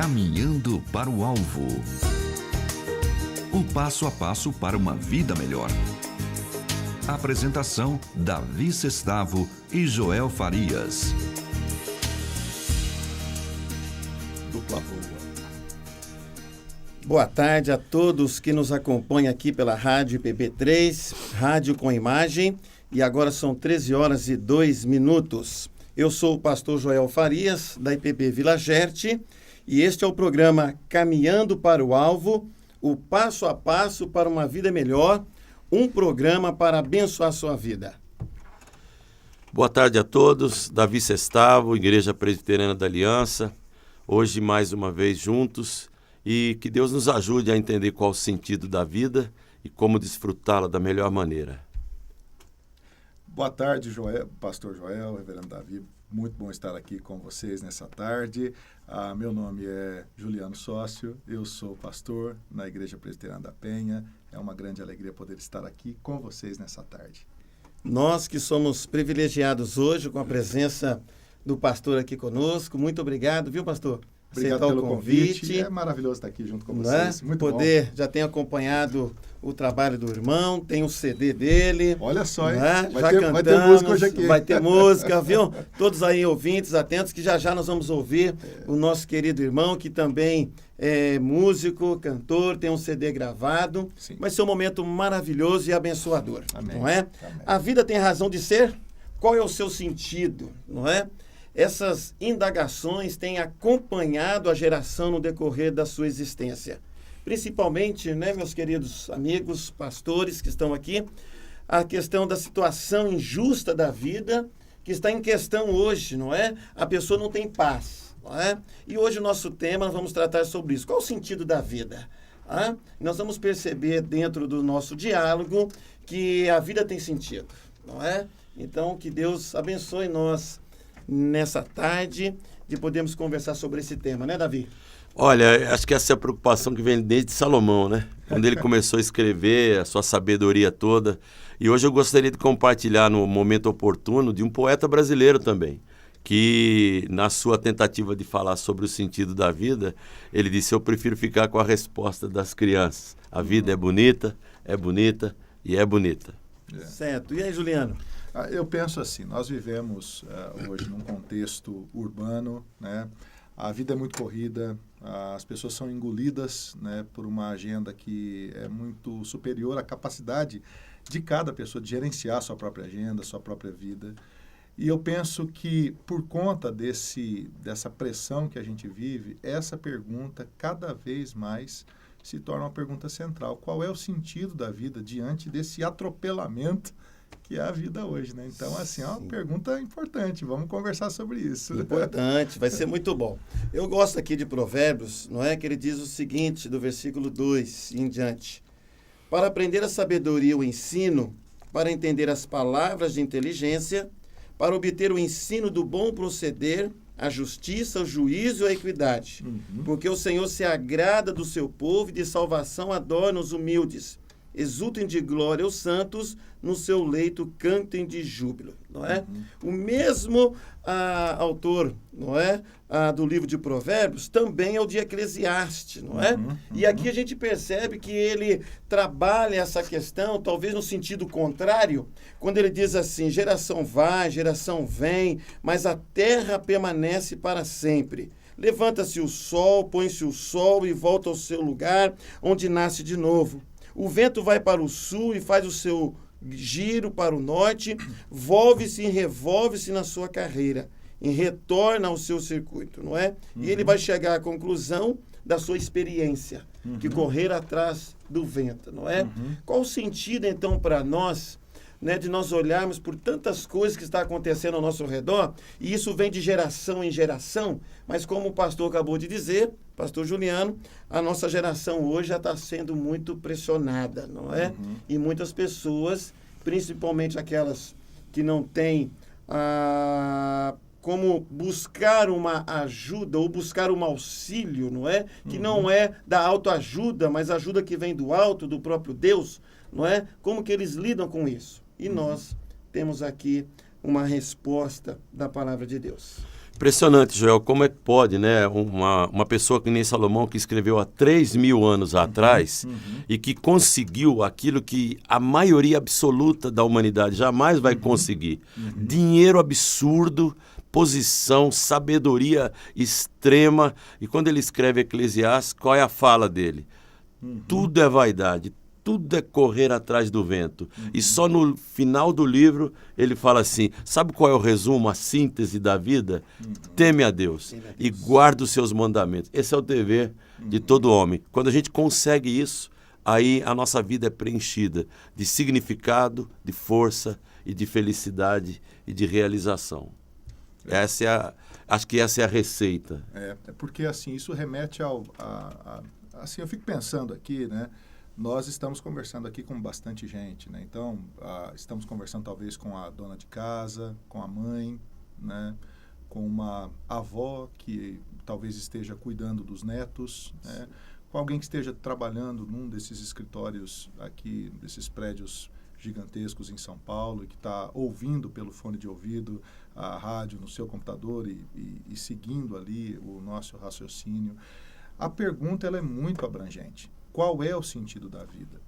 Caminhando para o alvo. O passo a passo para uma vida melhor. Apresentação: Davi Sestavo e Joel Farias. Dupla boa. Boa tarde a todos que nos acompanham aqui pela Rádio IPB3, Rádio com Imagem. E agora são 13 horas e 2 minutos. Eu sou o pastor Joel Farias, da IPB Vila Gerte, e este é o programa Caminhando para o Alvo, o passo a passo para uma vida melhor, um programa para abençoar a sua vida. Boa tarde a todos, Davi Sestavo, Igreja Presbiteriana da Aliança, hoje mais uma vez juntos, e que Deus nos ajude a entender qual o sentido da vida e como desfrutá-la da melhor maneira. Boa tarde, pastor Joel, reverendo Davi. Muito bom estar aqui com vocês nessa tarde. Meu nome é Juliano Sócio, eu sou pastor na Igreja Presbiteriana da Penha. É uma grande alegria poder estar aqui com vocês nessa tarde. Nós que somos privilegiados hoje com a presença do pastor aqui conosco. Muito obrigado, viu, pastor? Obrigado pelo convite. É maravilhoso estar aqui junto com vocês. Muito poder, bom. Já tenho acompanhado o trabalho do irmão, tem o CD dele. Olha só, hein? Vai ter música hoje aqui. Vai ter música, viu? Todos aí ouvintes, atentos, que já nós vamos ouvir o nosso querido irmão, que também é músico, cantor, tem um CD gravado. Sim. Vai ser um momento maravilhoso e abençoador. Amém. Não é? Amém. A vida tem razão de ser? Qual é o seu sentido? Não é? Essas indagações têm acompanhado a geração no decorrer da sua existência. Principalmente, né, meus queridos amigos, pastores que estão aqui, a questão da situação injusta da vida que está em questão hoje, não é? A pessoa não tem paz, não é? E hoje o nosso tema, nós vamos tratar sobre isso. Qual o sentido da vida? Nós vamos perceber dentro do nosso diálogo que a vida tem sentido, não é? Então, que Deus abençoe nós nessa tarde de podermos conversar sobre esse tema, né, Davi? Olha, acho que essa é a preocupação que vem desde Salomão, né? Quando ele começou a escrever, a sua sabedoria toda. E hoje eu gostaria de compartilhar no momento oportuno de um poeta brasileiro também, que na sua tentativa de falar sobre o sentido da vida, ele disse: eu prefiro ficar com a resposta das crianças. A vida é bonita e é bonita. Certo. E aí, Juliano? Eu penso assim, nós vivemos hoje num contexto urbano, né? A vida é muito corrida, as pessoas são engolidas, né, por uma agenda que é muito superior à capacidade de cada pessoa de gerenciar a sua própria agenda, a sua própria vida. E eu penso que, por conta dessa pressão que a gente vive, essa pergunta cada vez mais se torna uma pergunta central. Qual é o sentido da vida diante desse atropelamento que é a vida hoje, né? Então, assim, é uma pergunta importante. Vamos conversar sobre isso. Importante, vai ser muito bom. Eu gosto aqui de Provérbios, não é? Que ele diz o seguinte, do versículo 2 em diante. Para aprender a sabedoria e o ensino, para entender as palavras de inteligência, para obter o ensino do bom proceder, a justiça, o juízo e a equidade. Porque o Senhor se agrada do seu povo e de salvação adorna os humildes. Exultem de glória os santos, no seu leito cantem de júbilo, não é? O mesmo autor, não é? Do livro de Provérbios, também é o de Eclesiastes, não é? E aqui a gente percebe que ele trabalha essa questão, talvez no sentido contrário, quando ele diz assim: geração vai, geração vem, mas a terra permanece para sempre. Levanta-se o sol, põe-se o sol e volta ao seu lugar, onde nasce de novo. O vento vai para o sul e faz o seu giro para o norte, volve-se e revolve-se na sua carreira, e retorna ao seu circuito, não é? E ele vai chegar à conclusão da sua experiência, que correr atrás do vento, não é? Qual o sentido, então, para nós, né, de nós olharmos por tantas coisas que estão acontecendo ao nosso redor, e isso vem de geração em geração, mas como o pastor acabou de dizer, pastor Juliano, a nossa geração hoje já está sendo muito pressionada, não é? E muitas pessoas, principalmente aquelas que não têm como buscar uma ajuda ou buscar um auxílio, não é? Que não é da autoajuda, mas ajuda que vem do alto, do próprio Deus, não é? Como que eles lidam com isso? E nós temos aqui uma resposta da palavra de Deus. Impressionante, Joel, como é que pode, né? Uma pessoa que nem Salomão, que escreveu há 3.000 anos atrás e que conseguiu aquilo que a maioria absoluta da humanidade jamais vai conseguir. Dinheiro absurdo, posição, sabedoria extrema. E quando ele escreve Eclesiastes, qual é a fala dele? Tudo é vaidade, tudo é correr atrás do vento. E só no final do livro ele fala assim, sabe qual é o resumo, a síntese da vida? Teme a Deus e guarda os seus mandamentos. Esse é o dever de todo homem. Quando a gente consegue isso, aí a nossa vida é preenchida de significado, de força e de felicidade e de realização. Acho que essa é a receita. É porque assim, isso remete assim, eu fico pensando aqui, né? Nós estamos conversando aqui com bastante gente, né? Então, estamos conversando talvez com a dona de casa, com a mãe, né? Com uma avó que talvez esteja cuidando dos netos, né? Com alguém que esteja trabalhando num desses escritórios aqui, desses prédios gigantescos em São Paulo, e que está ouvindo pelo fone de ouvido a rádio no seu computador e seguindo ali o nosso raciocínio. A pergunta ela é muito abrangente. Qual é o sentido da vida?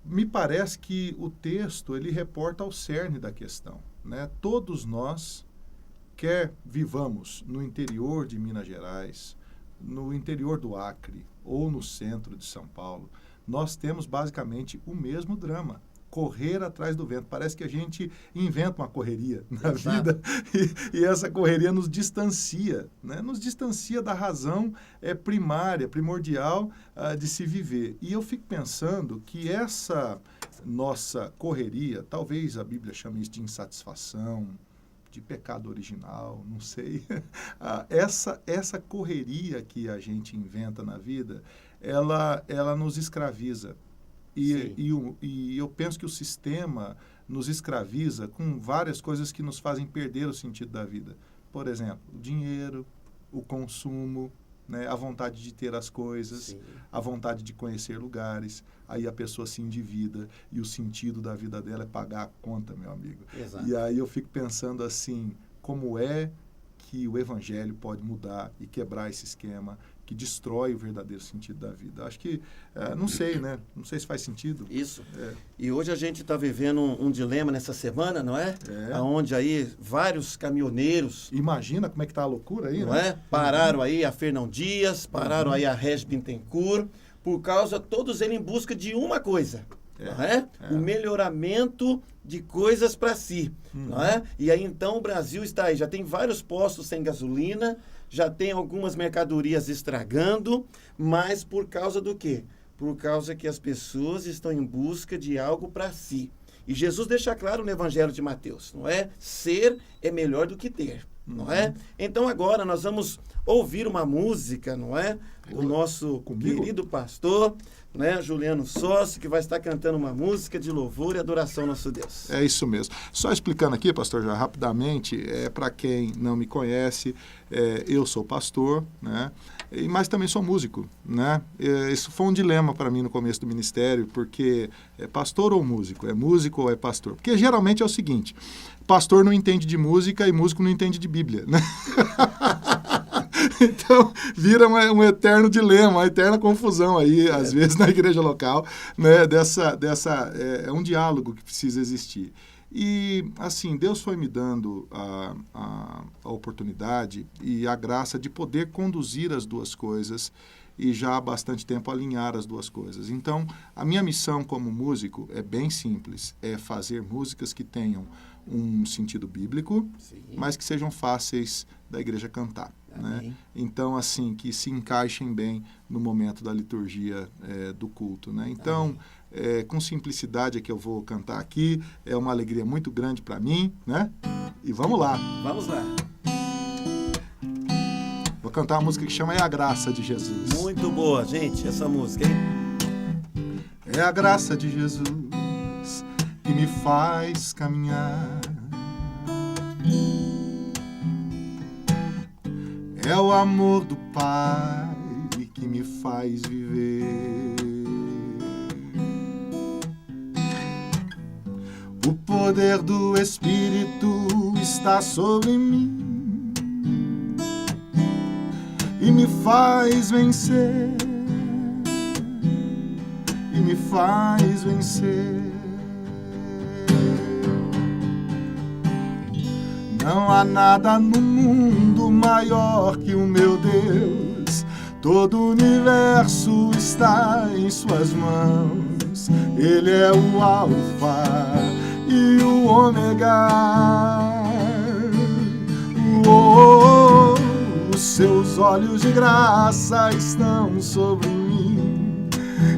Me parece que o texto ele reporta ao cerne da questão, né? Todos nós, quer vivamos no interior de Minas Gerais, no interior do Acre ou no centro de São Paulo, nós temos basicamente o mesmo drama. Correr atrás do vento. Parece que a gente inventa uma correria na vida e essa correria nos distancia, né? Nos distancia da razão primária, primordial de se viver. E eu fico pensando que essa nossa correria, talvez a Bíblia chame isso de insatisfação, de pecado original, não sei. Essa correria que a gente inventa na vida, ela nos escraviza. E eu penso que o sistema nos escraviza com várias coisas que nos fazem perder o sentido da vida. Por exemplo, o dinheiro, o consumo, né, a vontade de ter as coisas, a vontade de conhecer lugares. Aí a pessoa se endivida e o sentido da vida dela é pagar a conta, meu amigo. Exato. E aí eu fico pensando assim, como é que o evangelho pode mudar e quebrar esse esquema que destrói o verdadeiro sentido da vida. Acho que, não sei, né? Não sei se faz sentido. Isso. E hoje a gente está vivendo um dilema nessa semana, não é? Onde aí vários caminhoneiros... Imagina como é que está a loucura aí, não né? é? Pararam aí a Fernão Dias, pararam aí a Regis Bittencourt, por causa, todos eles em busca de uma coisa, não é? O melhoramento de coisas para si, não é? E aí então o Brasil está aí, já tem vários postos sem gasolina, já tem algumas mercadorias estragando, mas por causa do quê? Por causa que as pessoas estão em busca de algo para si. E Jesus deixa claro no Evangelho de Mateus, não é? Ser é melhor do que ter, não é? Então agora nós vamos ouvir uma música, não é? Do nosso querido pastor, né, Juliano Sócio, que vai estar cantando uma música de louvor e adoração ao nosso Deus. É isso mesmo. Só explicando aqui, pastor, já rapidamente, para quem não me conhece, eu sou pastor, né, mas também sou músico, né? Isso foi um dilema para mim no começo do ministério, porque é pastor ou músico? É músico ou é pastor? Porque geralmente é o seguinte, pastor não entende de música e músico não entende de Bíblia, né? Então, vira um eterno dilema, uma eterna confusão aí, às vezes, na igreja local, né? É um diálogo que precisa existir. E, assim, Deus foi me dando a oportunidade e a graça de poder conduzir as duas coisas e já há bastante tempo alinhar as duas coisas. Então, a minha missão como músico é bem simples, é fazer músicas que tenham um sentido bíblico, mas que sejam fáceis da igreja cantar. Né? Então, assim, que se encaixem bem no momento da liturgia do culto. Né? Então, com simplicidade é que eu vou cantar aqui, é uma alegria muito grande para mim, né? E vamos lá. Vamos lá. Vou cantar uma música que chama É a Graça de Jesus. Muito boa, gente, essa música, hein? É a graça de Jesus que me faz caminhar. É o amor do Pai que me faz viver. O poder do Espírito está sobre mim. e me faz vencer, e me faz vencer. Não há nada no mundo maior que o meu Deus. Todo o universo está em suas mãos. Ele é o Alfa e o Ômega. Os seus olhos de graça estão sobre mim.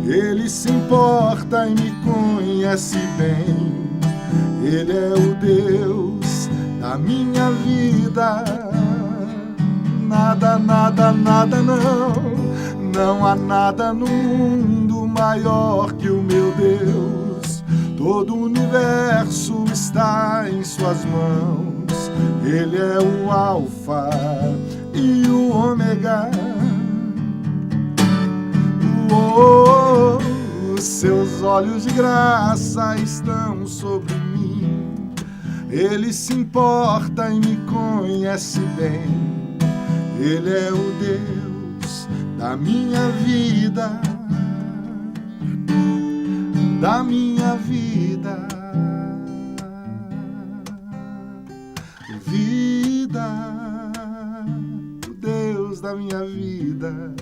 Ele se importa e me conhece bem. Ele é o Deus da minha vida. Nada, nada, nada não há nada no mundo maior que o meu Deus. Todo o universo está em suas mãos. Ele é o Alfa e o Ômega. Os seus olhos de graça estão sobre mim. Ele se importa e me conhece bem. Ele é o Deus da minha vida, da minha vida, vida, o Deus da minha vida,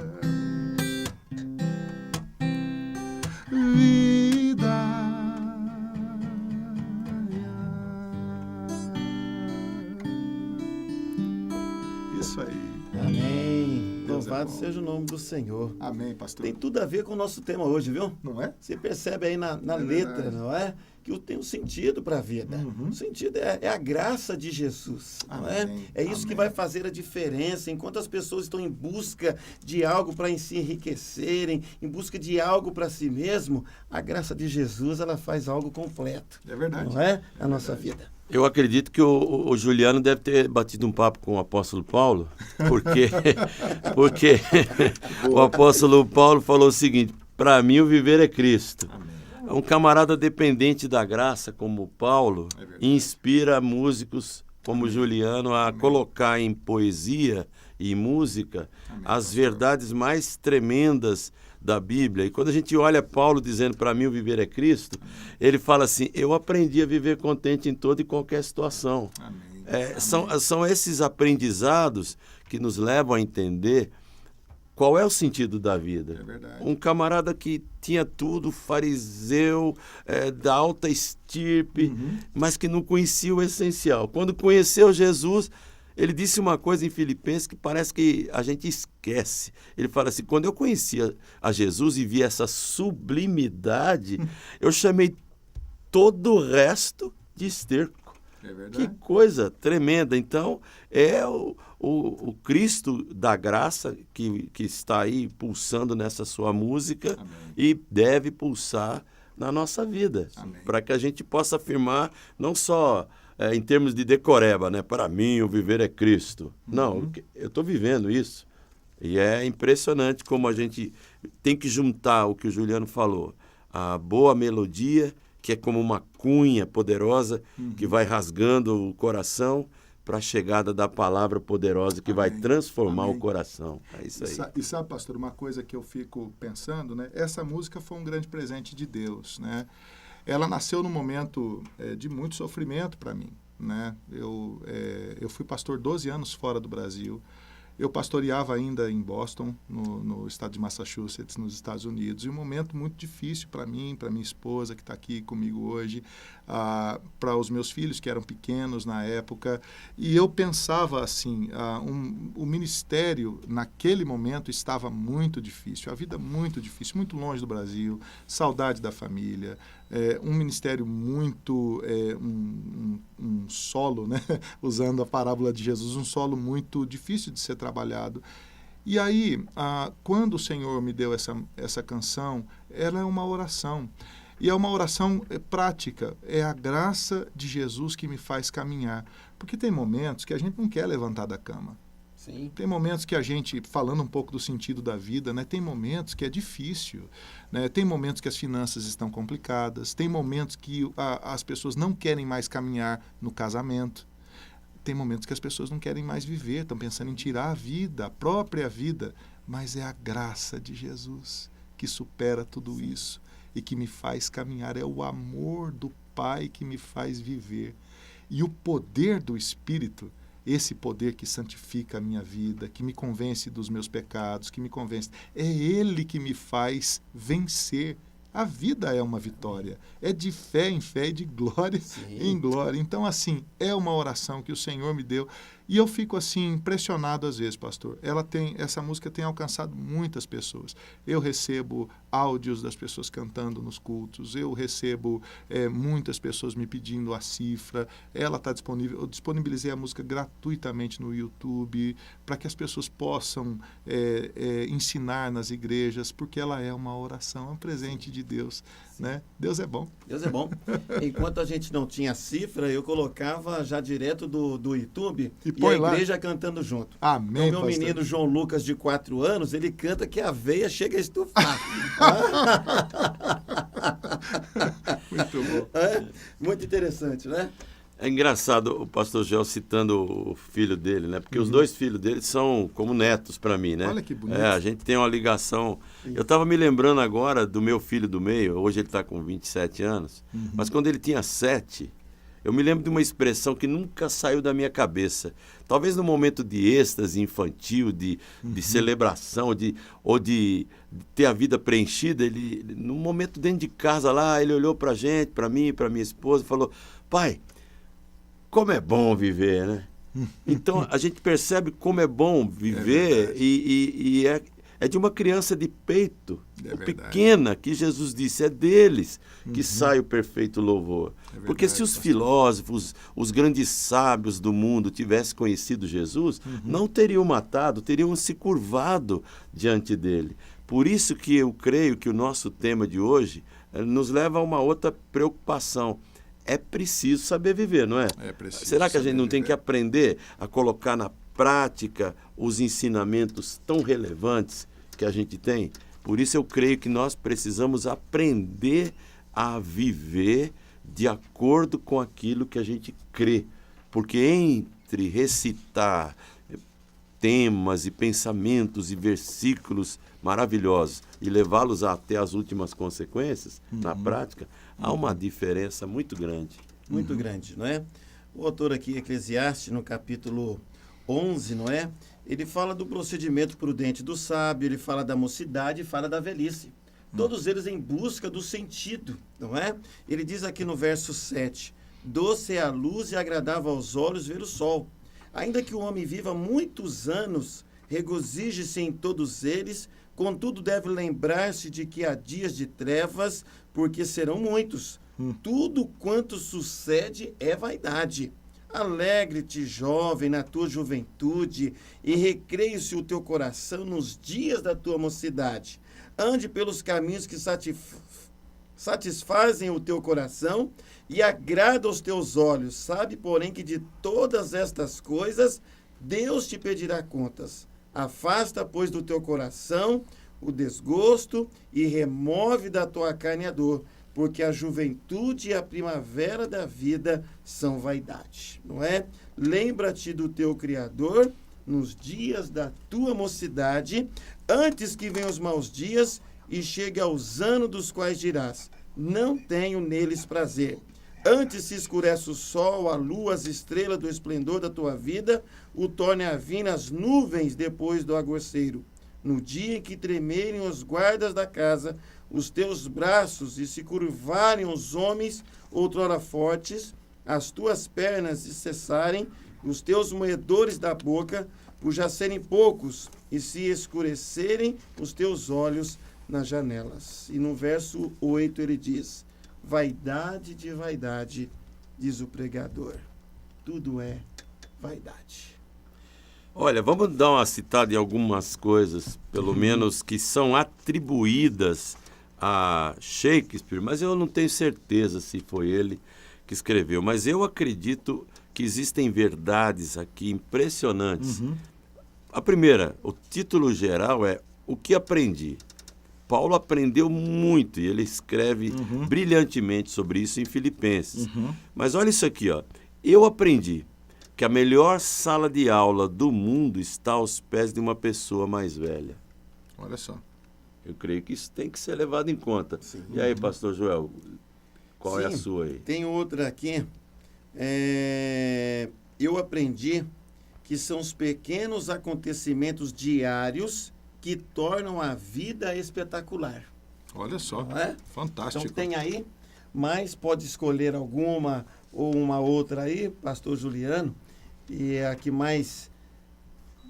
vida. Isso aí. Amém. Deus Louvado é bom. seja o nome do Senhor. Amém, pastor. Tem tudo a ver com o nosso tema hoje, viu? Não é? Você percebe aí na letra, verdade. não é? Que tem um sentido para a vida. Uhum. O sentido é a graça de Jesus, não é? Amém. É isso Amém. que vai fazer a diferença. Enquanto as pessoas estão em busca de algo para se enriquecerem, em busca de algo para si mesmo, a graça de Jesus, ela faz algo completo. É verdade. Não é? A nossa vida. Eu acredito que o Juliano deve ter batido um papo com o apóstolo Paulo, porque o apóstolo Paulo falou o seguinte: para mim o viver é Cristo. Amém. Um camarada dependente da graça como Paulo É verdade. inspira músicos como Juliano a colocar em poesia e música Amém, as pastor. verdades mais tremendas da Bíblia. E quando a gente olha Paulo dizendo para mim o viver é Cristo, ele fala assim: eu aprendi a viver contente em toda e qualquer situação. Amém. São esses aprendizados que nos levam a entender qual é o sentido da vida. É verdade. Um camarada que tinha tudo, fariseu, da alta estirpe, mas que não conhecia o essencial. Quando conheceu Jesus, ele disse uma coisa em Filipenses que parece que a gente esquece. Ele fala assim: quando eu conhecia a Jesus e vi essa sublimidade, eu chamei todo o resto de esterco. É Que verdade. coisa tremenda. Então, é o Cristo da graça que está aí pulsando nessa sua música. Amém. E deve pulsar na nossa vida, Amém. para que a gente possa afirmar, não só em termos de decoreba, né? Para mim o viver é Cristo. Não, eu estou vivendo isso. E é impressionante como a gente tem que juntar o que o Juliano falou, a boa melodia, que é como uma cunha poderosa que vai rasgando o coração, para a chegada da palavra poderosa que vai Amém. transformar Amém. o coração. É isso aí. E sabe, pastor, uma coisa que eu fico pensando, né? Essa música foi um grande presente de Deus, né? Ela nasceu num momento de muito sofrimento para mim, né? Eu fui pastor 12 anos fora do Brasil. Eu pastoreava ainda em Boston, no estado de Massachusetts, nos Estados Unidos, e um momento muito difícil para mim, para minha esposa que está aqui comigo hoje, para os meus filhos que eram pequenos na época. E eu pensava assim, o ministério naquele momento estava muito difícil, a vida muito difícil, muito longe do Brasil, saudade da família, um ministério muito, um solo, né? Usando a parábola de Jesus, um solo muito difícil de ser trabalhado. E aí, quando o Senhor me deu essa canção, ela é uma oração. E é uma oração prática. É a graça de Jesus que me faz caminhar. Porque tem momentos que a gente não quer levantar da cama. Sim. Tem momentos que a gente, falando um pouco do sentido da vida, né, tem momentos que é difícil, né, tem momentos que as finanças estão complicadas, tem momentos que as pessoas não querem mais caminhar no casamento. Tem momentos que as pessoas não querem mais viver, estão pensando em tirar a vida, a própria vida. Mas é a graça de Jesus que supera tudo isso e que me faz caminhar. É o amor do Pai que me faz viver. E o poder do Espírito, esse poder que santifica a minha vida, que me convence dos meus pecados, que me convence, é Ele que me faz vencer. A vida é uma vitória, é de fé em fé e de glória em glória. Então, assim, é uma oração que o Senhor me deu. E eu fico, assim, impressionado às vezes, pastor. Essa música tem alcançado muitas pessoas. Eu recebo áudios das pessoas cantando nos cultos, eu recebo muitas pessoas me pedindo a cifra. Ela está disponível, eu disponibilizei a música gratuitamente no YouTube, para que as pessoas possam ensinar nas igrejas, porque ela é uma oração, é um presente de Deus. Né? Deus é bom. Deus é bom. Enquanto a gente não tinha cifra, eu colocava já direto do YouTube e a igreja lá cantando junto. Amém, então, meu menino João Lucas, de 4 anos, ele canta que a veia chega a estufar. Muito bom. Muito interessante, né? É engraçado o pastor Gel citando o filho dele, né? Porque os 2 filhos dele são como netos para mim, né? Olha que bonito. A gente tem uma ligação. Eu estava me lembrando agora do meu filho do meio, hoje ele está com 27 anos, mas quando ele tinha 7, eu me lembro de uma expressão que nunca saiu da minha cabeça. Talvez no momento de êxtase infantil, de celebração, ou de ter a vida preenchida, ele, num momento dentro de casa lá, ele olhou para a gente, para mim, para minha esposa, e falou: pai, como é bom viver, né? Então, a gente percebe como é bom viver e é de uma criança de peito, pequena, que Jesus disse, é deles que sai o perfeito louvor. Porque se os filósofos, os grandes sábios do mundo tivessem conhecido Jesus, não teriam matado, teriam se curvado diante dele. Por isso que eu creio que o nosso tema de hoje nos leva a uma outra preocupação. É preciso saber viver, não é? Será que a gente não tem que aprender a colocar na prática os ensinamentos tão relevantes que a gente tem? Por isso eu creio que nós precisamos aprender a viver de acordo com aquilo que a gente crê. Porque entre recitar temas e pensamentos e versículos maravilhosos e levá-los até as últimas consequências, na prática, há uma diferença muito grande. Muito grande, não é? O autor aqui, Eclesiastes, no capítulo 11, não é? Ele fala do procedimento prudente do sábio, ele fala da mocidade e fala da velhice. Todos eles em busca do sentido, não é? Ele diz aqui no verso 7, doce é a luz e agradável aos olhos ver o sol. Ainda que o homem viva muitos anos, regozije-se em todos eles, contudo deve lembrar-se de que há dias de trevas, porque serão muitos. Tudo quanto sucede é vaidade. Alegre-te, jovem, na tua juventude, e recreie-se o teu coração nos dias da tua mocidade. Ande pelos caminhos que satisfazem o teu coração e agrada aos teus olhos. Sabe, porém, que de todas estas coisas Deus te pedirá contas. Afasta, pois, do teu coração o desgosto e remove da tua carne a dor, porque a juventude e a primavera da vida são vaidade, não é? Lembra-te do teu Criador nos dias da tua mocidade, antes que venham os maus dias e chegue aos anos dos quais dirás, não tenho neles prazer. Antes se escurece o sol, a lua, as estrelas do esplendor da tua vida, o torne a vir as nuvens depois do aguaceiro. No dia em que tremerem os guardas da casa, os teus braços, e se curvarem os homens, outrora fortes, as tuas pernas se cessarem, os teus moedores da boca, por já serem poucos, e se escurecerem os teus olhos nas janelas. E no verso 8 ele diz, vaidade de vaidade, diz o pregador. Tudo é vaidade. Olha, vamos dar uma citada em algumas coisas, pelo menos que são atribuídas a Shakespeare, mas eu não tenho certeza se foi ele que escreveu. Mas eu acredito que existem verdades aqui impressionantes. A primeira, o título geral é O que aprendi. Paulo aprendeu muito e ele escreve brilhantemente sobre isso em Filipenses. Mas olha isso aqui, ó. Eu aprendi. que a melhor sala de aula do mundo está aos pés de uma pessoa mais velha. Olha só. Eu creio que isso tem que ser levado em conta. Sim. E aí, pastor Joel, qual é a Sim, sua aí? Tem outra aqui. Eu aprendi que são os pequenos acontecimentos diários que tornam a vida espetacular. Olha só. Não é? Fantástico. Então tem aí, mas pode escolher alguma ou uma outra aí, pastor Juliano, e é a que mais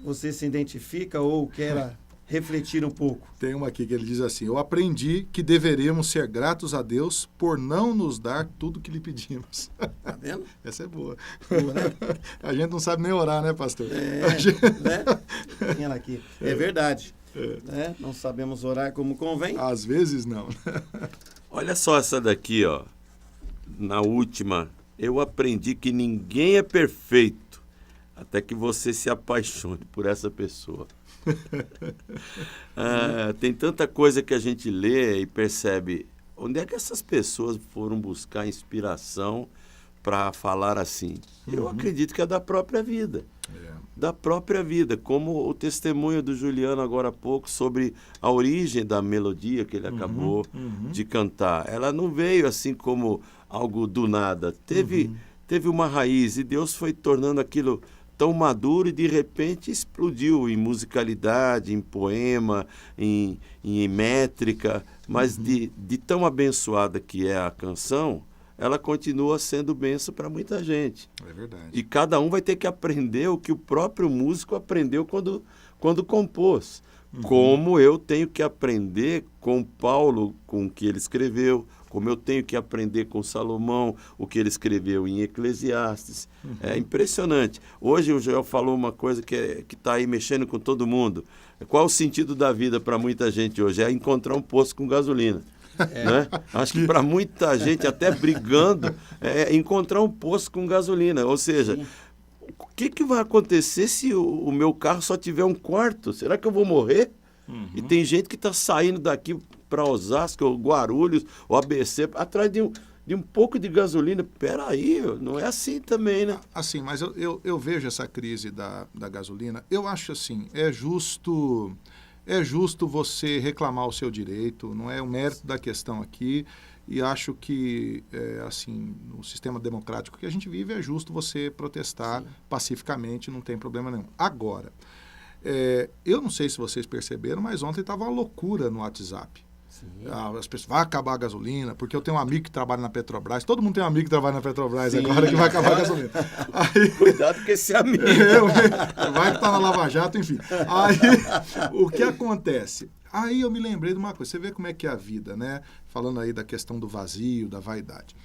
você se identifica ou queira refletir um pouco. Tem uma aqui que ele diz assim: eu aprendi que deveríamos ser gratos a Deus por não nos dar tudo que lhe pedimos. Tá vendo? Essa é boa. Boa, né? A gente não sabe nem orar, né, pastor? Né? Tem ela aqui. É verdade. Né? Não sabemos orar como convém. Às vezes não. Olha só essa daqui, ó. Na última, eu aprendi que ninguém é perfeito até que você se apaixone por essa pessoa. Tem tanta coisa que a gente lê e percebe. Onde é que essas pessoas foram buscar inspiração para falar assim? Eu acredito que é da própria vida. Da própria vida, como o testemunho do Juliano agora há pouco sobre a origem da melodia que ele acabou de cantar. Ela não veio assim como algo do nada. Teve uma raiz e Deus foi tornando aquilo tão maduro e de repente explodiu em musicalidade, em poema, em métrica, mas de tão abençoada que é a canção, ela continua sendo bênção para muita gente. É verdade. E cada um vai ter que aprender o que o próprio músico aprendeu quando compôs. Como eu tenho que aprender com Paulo, com o que ele escreveu, como eu tenho que aprender com Salomão, o que ele escreveu em Eclesiastes. É impressionante. Hoje o Joel falou uma coisa que está aí mexendo com todo mundo. Qual o sentido da vida para muita gente hoje? É encontrar um posto com gasolina. Né? Acho que para muita gente, até brigando, é encontrar um posto com gasolina. Ou seja, o que vai acontecer se o meu carro só tiver um quarto? Será que eu vou morrer? E tem gente que está saindo daqui para Osasco, ou Guarulhos, ou ABC, atrás de um pouco de gasolina. Peraí, não é assim também, né? Assim, mas eu vejo essa crise da gasolina. Eu acho assim, é justo você reclamar o seu direito, não é o mérito da questão aqui. E acho que, assim, no sistema democrático que a gente vive, é justo você protestar pacificamente, não tem problema nenhum. Agora, eu não sei se vocês perceberam, mas ontem estava uma loucura no WhatsApp. As pessoas, vai acabar a gasolina, porque eu tenho um amigo que trabalha na Petrobras. Todo mundo tem um amigo que trabalha na Petrobras agora que vai acabar a gasolina. Aí, cuidado com esse amigo. Vai que está na Lava Jato, enfim. Aí, o que acontece? Aí eu me lembrei de uma coisa. Você vê como é que é a vida, né? Falando aí da questão do vazio, da vaidade.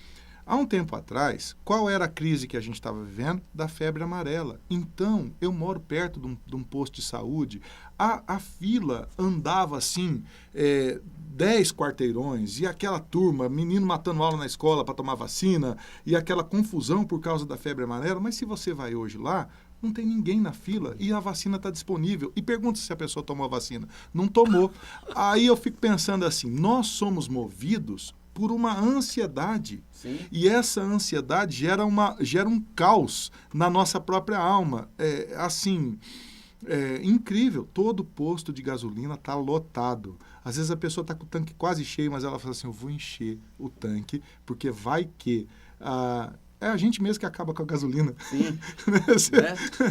Há um tempo atrás, qual era a crise que a gente estava vivendo? Da febre amarela. Então, eu moro perto de um posto de saúde. A fila andava assim, 10 quarteirões, e aquela turma, menino matando aula na escola para tomar vacina, e aquela confusão por causa da febre amarela. Mas se você vai hoje lá, não tem ninguém na fila e a vacina está disponível. E pergunta se a pessoa tomou a vacina. Não tomou. Aí eu fico pensando assim, nós somos movidos por uma ansiedade. Sim. E essa ansiedade gera um caos na nossa própria alma. Incrível. Todo posto de gasolina está lotado. Às vezes a pessoa está com o tanque quase cheio, mas ela fala assim, eu vou encher o tanque, porque vai que... É a gente mesmo que acaba com a gasolina. Sim,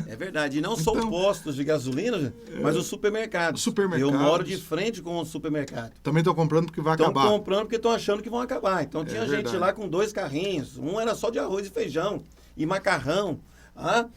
é verdade. E não só Então, postos de gasolina, mas os supermercados. Supermercados. Eu moro de frente com o supermercado. Também estão comprando porque vai Estão acabar. comprando porque estão achando que vão acabar. Então tinha gente verdade. lá com 2 carrinhos. Um era só de arroz e feijão e macarrão.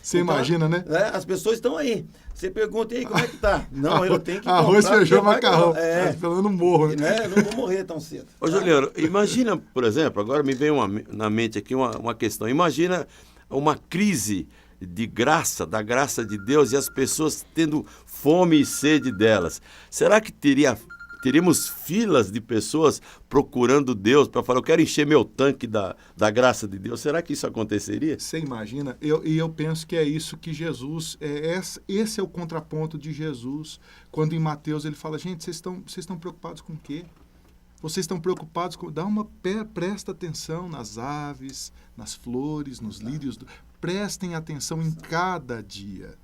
Você imagina, né? As pessoas estão aí. Você pergunta aí, como é que tá? Não, eu tenho que comprar. Arroz, feijão, porque macarrão. Mas pelo menos não morro, né? Não vou morrer tão cedo. Ô, Juliano, imagina, por exemplo, agora me veio na mente aqui uma questão. Imagina uma crise de graça, da graça de Deus, e as pessoas tendo fome e sede delas. Será que teríamos filas de pessoas procurando Deus para falar, eu quero encher meu tanque da graça de Deus? Será que isso aconteceria? Você imagina? Eu penso que é isso que Jesus... esse é o contraponto de Jesus, quando em Mateus ele fala, gente, vocês estão preocupados com o quê? Vocês estão preocupados com... Presta atenção nas aves, nas flores, nos lírios. prestem atenção em cada dia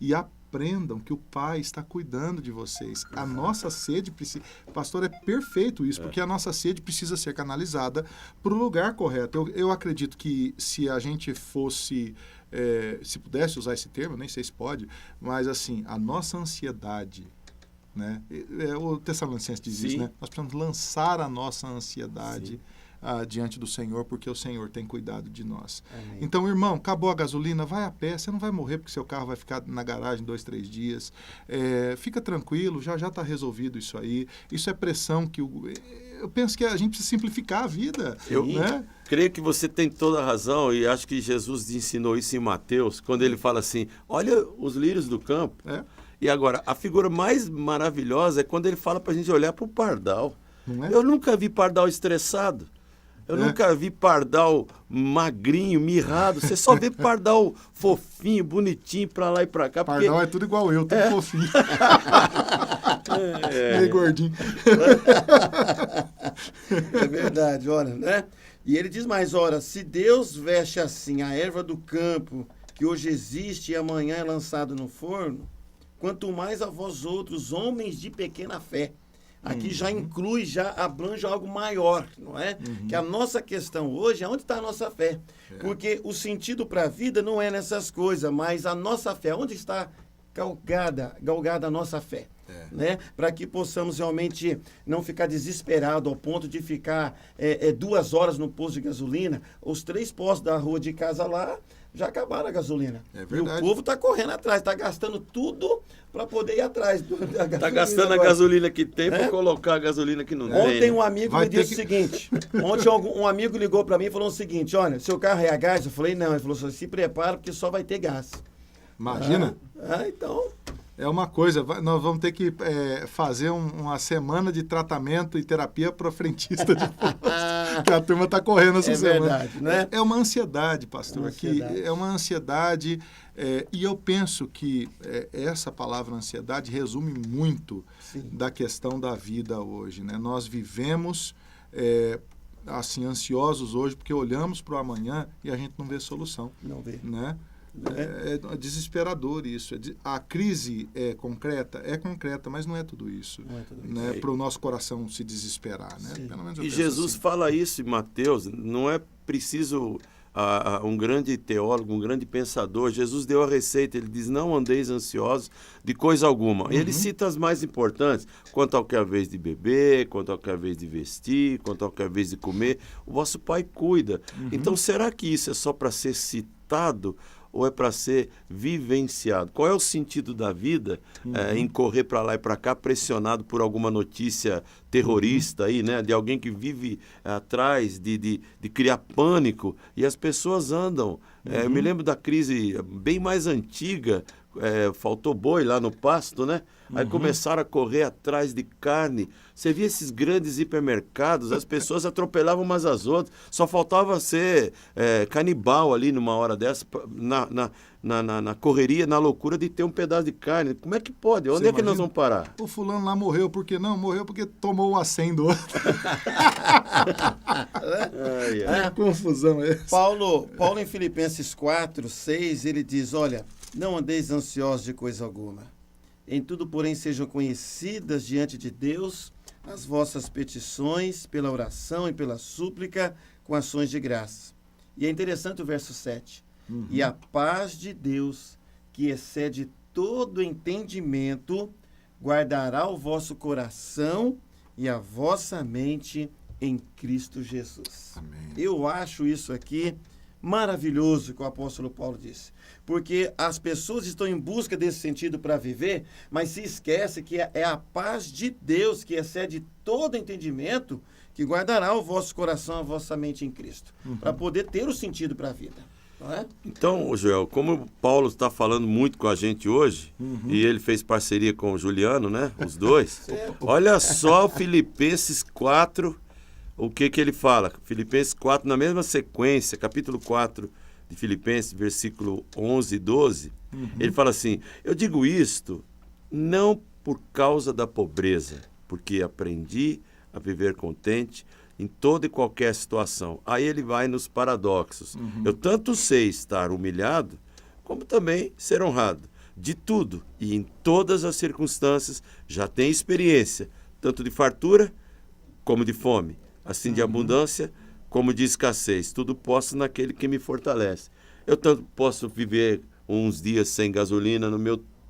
e aprendam que o Pai está cuidando de vocês. A nossa sede precisa... Pastor, é perfeito isso, porque a nossa sede precisa ser canalizada para o lugar correto. Eu acredito que se a gente fosse... se pudesse usar esse termo, nem sei se pode, mas assim, a nossa ansiedade, né? O Tessalonicenses diz isso, né? Nós precisamos lançar a nossa ansiedade diante do Senhor, porque o Senhor tem cuidado de nós. Amém. Então, irmão, acabou a gasolina, vai a pé, você não vai morrer porque seu carro vai ficar na garagem 2, 3 dias. Fica tranquilo, já está resolvido isso aí. Isso é pressão que eu penso que a gente precisa simplificar a vida. Eu creio que você tem toda a razão, e acho que Jesus ensinou isso em Mateus, quando ele fala assim, olha os lírios do campo. E agora, a figura mais maravilhosa é quando ele fala para a gente olhar para o pardal. Não é? Eu nunca vi pardal estressado. Eu nunca vi pardal magrinho, mirrado. Você só vê pardal fofinho, bonitinho, pra lá e pra cá. Pardal é tudo igual eu, tudo fofinho. Meio gordinho. É verdade, olha, né? E ele diz mais, ora, se Deus veste assim a erva do campo, que hoje existe e amanhã é lançado no forno, quanto mais a vós outros, homens de pequena fé. Aqui já inclui, já abrange algo maior, não é? Que a nossa questão hoje é onde está a nossa fé. Porque o sentido para a vida não é nessas coisas, mas a nossa fé, onde está galgada a nossa fé. Né? Para que possamos realmente não ficar desesperado ao ponto de ficar 2 horas no posto de gasolina. Os 3 postos da rua de casa lá já acabaram a gasolina. É verdade. E o povo está correndo atrás, está gastando tudo para poder ir atrás da gasolina. Está gastando agora a gasolina que tem para colocar a gasolina que não tem. Ontem um amigo me disse o seguinte, ontem um amigo ligou para mim e falou o seguinte, olha, seu carro é a gás? Eu falei, não. Ele falou assim, se prepara porque só vai ter gás. Imagina. Então... É uma coisa, nós vamos ter que fazer uma semana de tratamento e terapia para frentista de posto, que a turma está correndo essa semana. Verdade, né? É uma ansiedade, pastor, é uma ansiedade, e eu penso que essa palavra ansiedade resume muito da questão da vida hoje, né? Nós vivemos assim, ansiosos hoje porque olhamos para o amanhã e a gente não vê solução. Não vê. Né? É desesperador isso. A crise é concreta, mas não é tudo isso. Né? Para o nosso coração se desesperar. Né? Pelo menos e Jesus fala isso em Mateus, não é preciso um grande teólogo, um grande pensador. Jesus deu a receita, ele diz, não andeis ansiosos de coisa alguma. Ele cita as mais importantes, quanto ao que é a vez de beber, quanto ao que é a vez de vestir, quanto ao que é a vez de comer. O vosso Pai cuida. Então, será que isso é só para ser citado ou é para ser vivenciado? Qual é o sentido da vida em correr para lá e para cá, pressionado por alguma notícia terrorista aí, né? De alguém que vive atrás de criar pânico, e as pessoas andam. Eu me lembro da crise bem mais antiga, faltou boi lá no pasto, né? Aí começaram a correr atrás de carne. Você via esses grandes hipermercados, as pessoas atropelavam umas às outras. Só faltava ser canibal ali numa hora dessa, na correria, na loucura de ter um pedaço de carne. Como é que pode? Onde é que nós vamos parar? O fulano lá morreu, por que não? Morreu porque tomou o acém do outro. Confusão essa. Paulo em Filipenses 4, 6, ele diz, olha, não andeis ansiosos de coisa alguma. Em tudo, porém, sejam conhecidas diante de Deus as vossas petições pela oração e pela súplica com ações de graça. E é interessante o verso 7. E a paz de Deus, que excede todo entendimento, guardará o vosso coração e a vossa mente em Cristo Jesus. Amém. Eu acho isso aqui maravilhoso que o apóstolo Paulo disse. Porque as pessoas estão em busca desse sentido para viver, mas se esquece que é a paz de Deus que excede todo entendimento que guardará o vosso coração, a vossa mente em Cristo, para poder ter o sentido para a vida. Não é? Então, Joel, como o Paulo está falando muito com a gente hoje, e ele fez parceria com o Juliano, né? Os dois. Olha só o Filipenses 4, o que ele fala. Filipenses 4, na mesma sequência, capítulo 4 de Filipenses, versículo 11 e 12, ele fala assim, eu digo isto não por causa da pobreza, porque aprendi a viver contente em toda e qualquer situação. Aí ele vai nos paradoxos. Eu tanto sei estar humilhado, como também ser honrado. De tudo e em todas as circunstâncias já tem experiência, tanto de fartura como de fome, assim de abundância como de escassez. Tudo posso naquele que me fortalece. Eu tanto posso viver uns dias sem gasolina no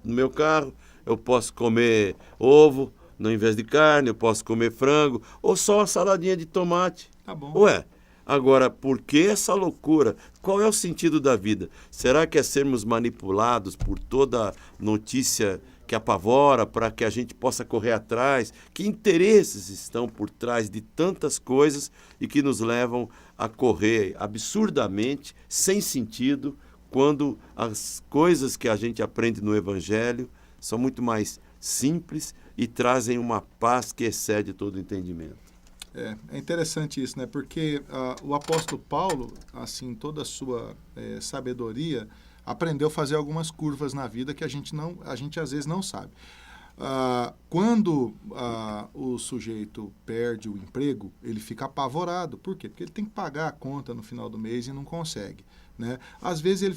meu carro, eu posso comer ovo no invés de carne, eu posso comer frango, ou só uma saladinha de tomate. Tá bom. Ué, agora, por que essa loucura? Qual é o sentido da vida? Será que é sermos manipulados por toda notícia que apavora para que a gente possa correr atrás? Que interesses estão por trás de tantas coisas e que nos levam a correr absurdamente, sem sentido, quando as coisas que a gente aprende no Evangelho são muito mais simples e trazem uma paz que excede todo o entendimento? É interessante isso, né? Porque o apóstolo Paulo, assim, toda a sua sabedoria, aprendeu a fazer algumas curvas na vida que a gente às vezes não sabe. Quando o sujeito perde o emprego, ele fica apavorado. Por quê? Porque ele tem que pagar a conta no final do mês e não consegue, né? Às vezes ele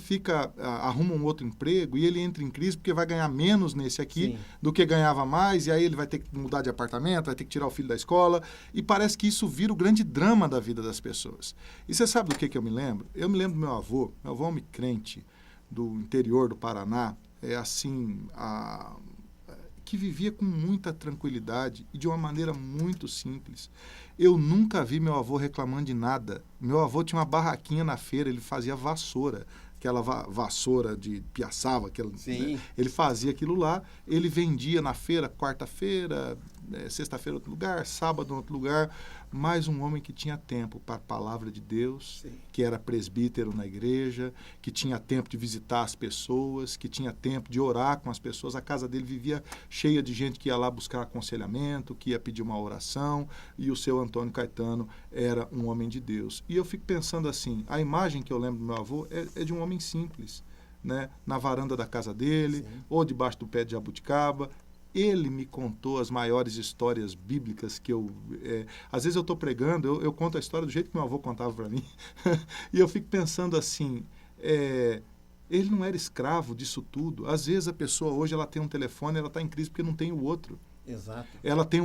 arruma um outro emprego e ele entra em crise porque vai ganhar menos nesse aqui Sim. do que ganhava mais, e aí ele vai ter que mudar de apartamento, vai ter que tirar o filho da escola, e parece que isso vira o grande drama da vida das pessoas. E você sabe do que eu me lembro? Eu me lembro do meu avô é um homem crente do interior do Paraná, que vivia com muita tranquilidade e de uma maneira muito simples. Eu nunca vi meu avô reclamando de nada. Meu avô tinha uma barraquinha na feira, ele fazia vassoura, aquela vassoura de piaçava, Sim. né? Ele fazia aquilo lá, ele vendia na feira, quarta-feira, sexta-feira em outro lugar, sábado em outro lugar, mas um homem que tinha tempo para a palavra de Deus, Sim. que era presbítero na igreja, que tinha tempo de visitar as pessoas, que tinha tempo de orar com as pessoas. A casa dele vivia cheia de gente que ia lá buscar aconselhamento, que ia pedir uma oração, e o seu Antônio Caetano era um homem de Deus. E eu fico pensando assim, a imagem que eu lembro do meu avô é de um homem simples, né? Na varanda da casa dele, Sim. ou debaixo do pé de jabuticaba. Ele me contou as maiores histórias bíblicas que às vezes eu estou pregando, eu conto a história do jeito que meu avô contava para mim. E eu fico pensando assim, ele não era escravo disso tudo. Às vezes a pessoa hoje ela tem um telefone, ela está em crise porque não tem o outro. Exato. Ela tem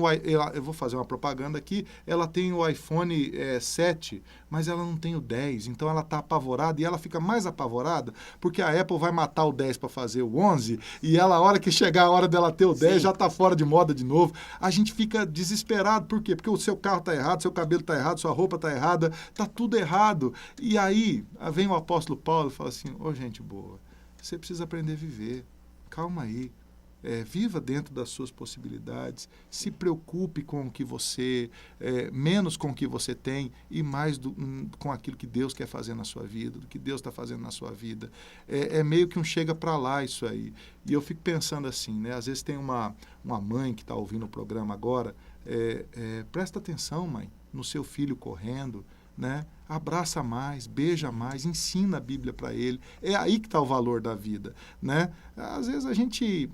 eu vou fazer uma propaganda aqui, ela tem o iPhone 7, mas ela não tem o 10, então ela está apavorada, e ela fica mais apavorada porque a Apple vai matar o 10 para fazer o 11, e ela, a hora que chegar a hora dela ter o 10, Sim. já está fora de moda de novo. A gente fica desesperado, por quê? Porque o seu carro está errado, seu cabelo está errado, sua roupa está errada, está tudo errado. E aí vem o apóstolo Paulo e fala assim, gente boa, você precisa aprender a viver, calma aí. Viva dentro das suas possibilidades, se preocupe com o que você, menos com o que você tem e mais com aquilo que Deus quer fazer na sua vida, do que Deus está fazendo na sua vida. É meio que um chega para lá isso aí. E eu fico pensando assim, né? Às vezes tem uma mãe que está ouvindo o programa agora, presta atenção, mãe, no seu filho correndo, né? Abraça mais, beija mais, ensina a Bíblia para ele. É aí que está o valor da vida, né? Às vezes a gente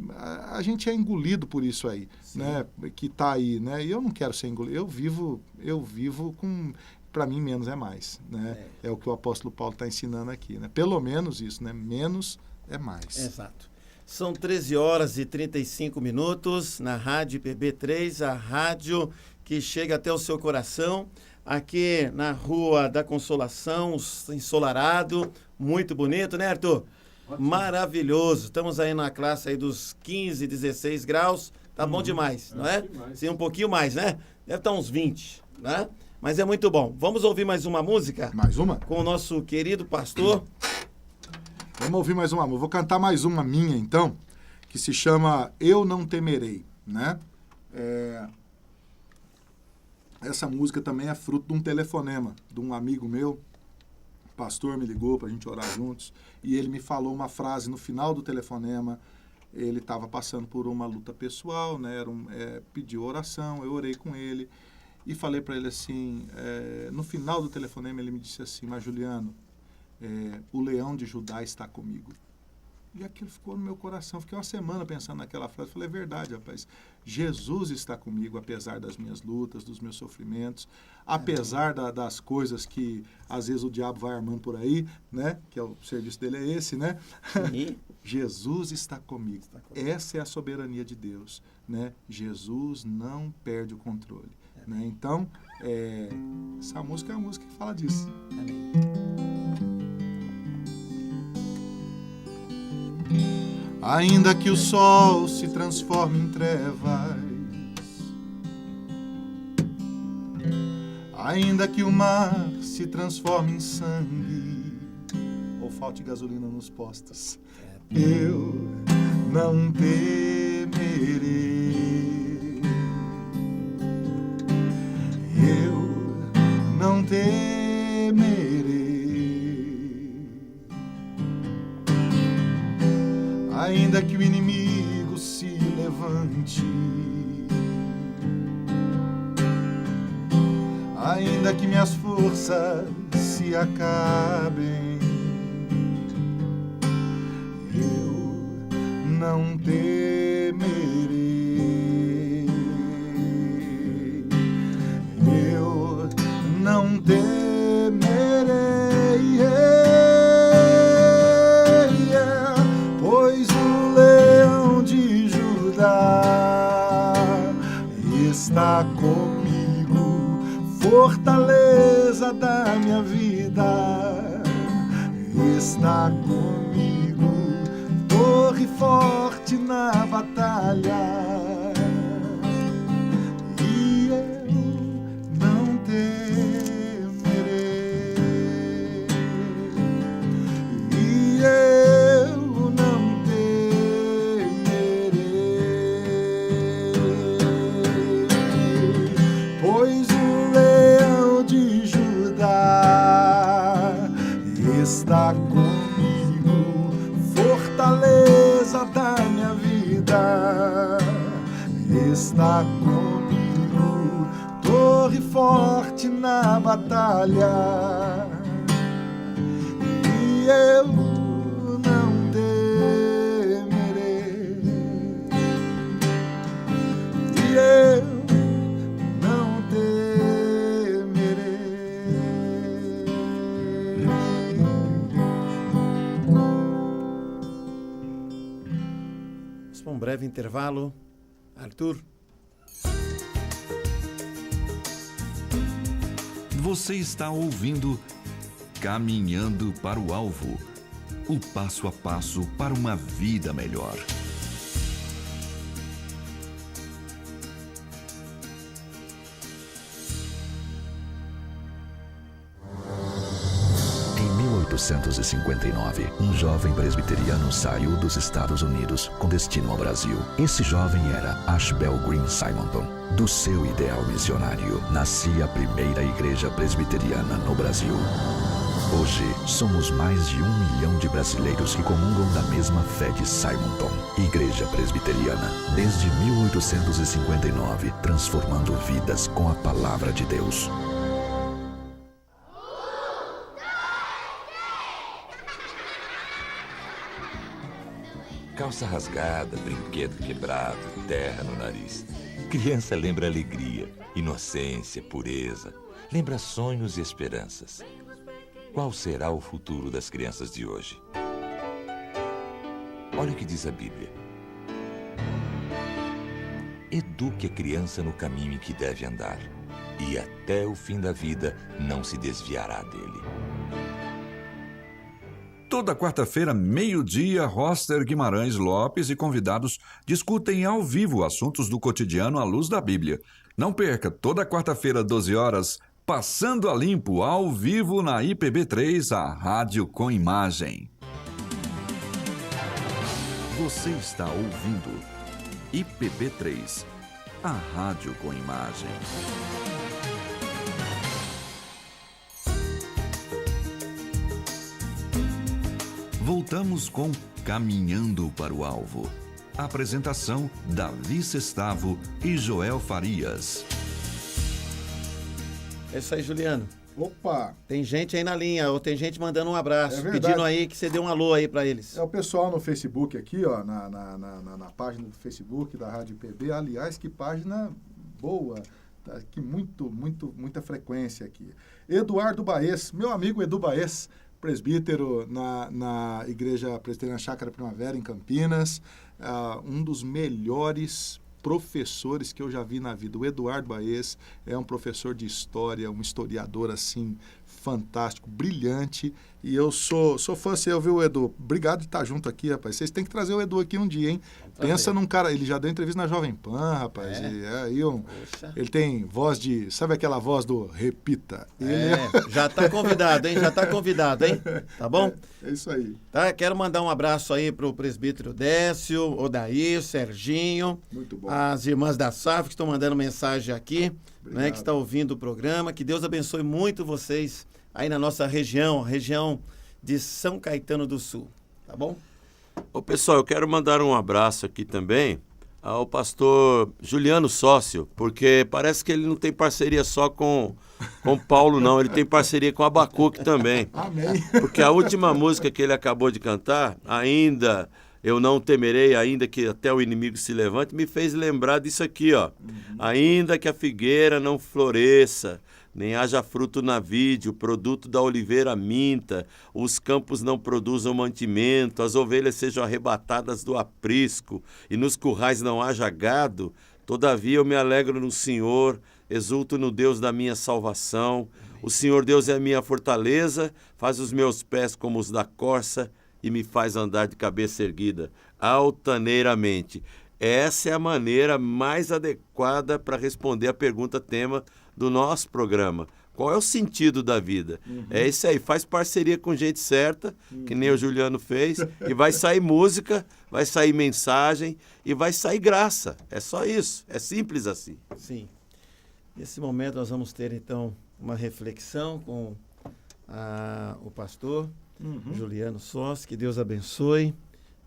é engolido por isso aí, né? Que está aí, né? E eu não quero ser engolido. Eu vivo com, para mim, menos é mais, né? É o que o apóstolo Paulo está ensinando aqui, né? Pelo menos isso, né? Menos é mais. Exato. São 13h35 na Rádio PB3, a rádio que chega até o seu coração. Aqui na Rua da Consolação, ensolarado, muito bonito, né, Arthur? Ótimo. Maravilhoso. Estamos aí na classe aí dos 15, 16 graus. Tá bom demais, não é? Sim, um pouquinho mais, né? Deve estar uns 20, né? Mas é muito bom. Vamos ouvir mais uma música? Mais uma? Com o nosso querido pastor. Vamos ouvir mais uma. Eu vou cantar mais uma minha, então, que se chama Eu Não Temerei, né? Essa música também é fruto de um telefonema de um amigo meu. O pastor me ligou para a gente orar juntos e ele me falou uma frase no final do telefonema. Ele estava passando por uma luta pessoal, né? Pediu oração, eu orei com ele e falei para ele assim, no final do telefonema ele me disse assim, mas Juliano, o leão de Judá está comigo. E aquilo ficou no meu coração. Fiquei uma semana pensando naquela frase. Falei, é verdade, rapaz. Jesus está comigo, apesar das minhas lutas, dos meus sofrimentos, apesar das coisas que, às vezes, o diabo vai armando por aí, né? Que o serviço dele é esse, né? Jesus está comigo. Essa é a soberania de Deus, né? Jesus não perde o controle. Né? Então, essa música é a música que fala disso. Amém. Ainda que o sol se transforme em trevas, ainda que o mar se transforme em sangue, ou falte gasolina nos postos, eu não temerei, eu não temerei. Ainda que o inimigo se levante, ainda que minhas forças se acabem, eu não temerei, eu não temerei. Pois o leão de Judá está comigo, fortaleza da minha vida, está comigo, torre forte na batalha, e eu não temerei, e eu não temerei, pois o leão de Judá está comigo, fortaleza da minha vida, está comigo, torre forte na batalha, e eu não temerei, e eu não temerei. Vamos para um breve intervalo. Arthur. Você está ouvindo Caminhando para o Alvo, o passo a passo para uma vida melhor. Em 1859, um jovem presbiteriano saiu dos Estados Unidos com destino ao Brasil. Esse jovem era Ashbel Green Simonton. Do seu ideal missionário, nascia a primeira igreja presbiteriana no Brasil. Hoje, somos mais de 1 milhão de brasileiros que comungam da mesma fé de Simonton. Igreja Presbiteriana, desde 1859, transformando vidas com a palavra de Deus. Calça rasgada, brinquedo quebrado, terra no nariz. Criança lembra alegria, inocência, pureza. Lembra sonhos e esperanças. Qual será o futuro das crianças de hoje? Olha o que diz a Bíblia. Eduque a criança no caminho em que deve andar, e até o fim da vida não se desviará dele. Toda quarta-feira, meio-dia, Roster Guimarães Lopes e convidados discutem ao vivo assuntos do cotidiano à luz da Bíblia. Não perca, toda quarta-feira, 12 horas, Passando a Limpo, ao vivo na IPB3, a rádio com imagem. Você está ouvindo IPB3, a rádio com imagem. Voltamos com Caminhando para o Alvo. Apresentação: Davi Sestavo e Joel Farias. É isso aí, Juliano. Opa! Tem gente aí na linha, ou tem gente mandando um abraço, É verdade. pedindo aí que você dê um alô aí para eles. É o pessoal no Facebook aqui, ó, na página do Facebook da Rádio PB. Aliás, que página boa, tá aqui muita frequência aqui. Eduardo Baez, meu amigo Edu Baez, presbítero na Igreja Presbiteriana Chácara Primavera, em Campinas, um dos melhores professores que eu já vi na vida. O Eduardo Baez é um professor de história, um historiador assim fantástico, brilhante, e eu sou fã seu, viu, Edu? Obrigado de estar junto aqui, rapaz. Vocês têm que trazer o Edu aqui um dia, hein? Pensa num cara, ele já deu entrevista na Jovem Pan, rapaz, ele tem voz de, sabe aquela voz do repita? Já tá convidado, hein? Tá bom? É isso aí. Tá, quero mandar um abraço aí pro presbítero Décio, Odair, Serginho, Muito bom. as irmãs da SAF que estão mandando mensagem aqui, né, Obrigado. que está ouvindo o programa. Que Deus abençoe muito vocês aí na nossa região de São Caetano do Sul, tá bom? Ô, pessoal, eu quero mandar um abraço aqui também ao pastor Juliano Sócio, porque parece que ele não tem parceria só com Paulo, não. Ele tem parceria com Abacuque também. Amém. Porque a última música que ele acabou de cantar, Ainda Eu Não Temerei, ainda que até o inimigo se levante, me fez lembrar disso aqui, ó. Ainda que a figueira não floresça, nem haja fruto na vide, o produto da oliveira minta, os campos não produzam mantimento, as ovelhas sejam arrebatadas do aprisco, e nos currais não haja gado, todavia eu me alegro no Senhor, exulto no Deus da minha salvação. O Senhor Deus é a minha fortaleza, faz os meus pés como os da corça e me faz andar de cabeça erguida, altaneiramente. Essa é a maneira mais adequada para responder a pergunta tema do nosso programa. Qual é o sentido da vida? É isso aí, faz parceria com gente certa, que nem o Juliano fez, e vai sair música, vai sair mensagem e vai sair graça. É só isso, é simples assim. Sim. Nesse momento nós vamos ter então uma reflexão com o pastor Juliano Sócio. Que Deus abençoe,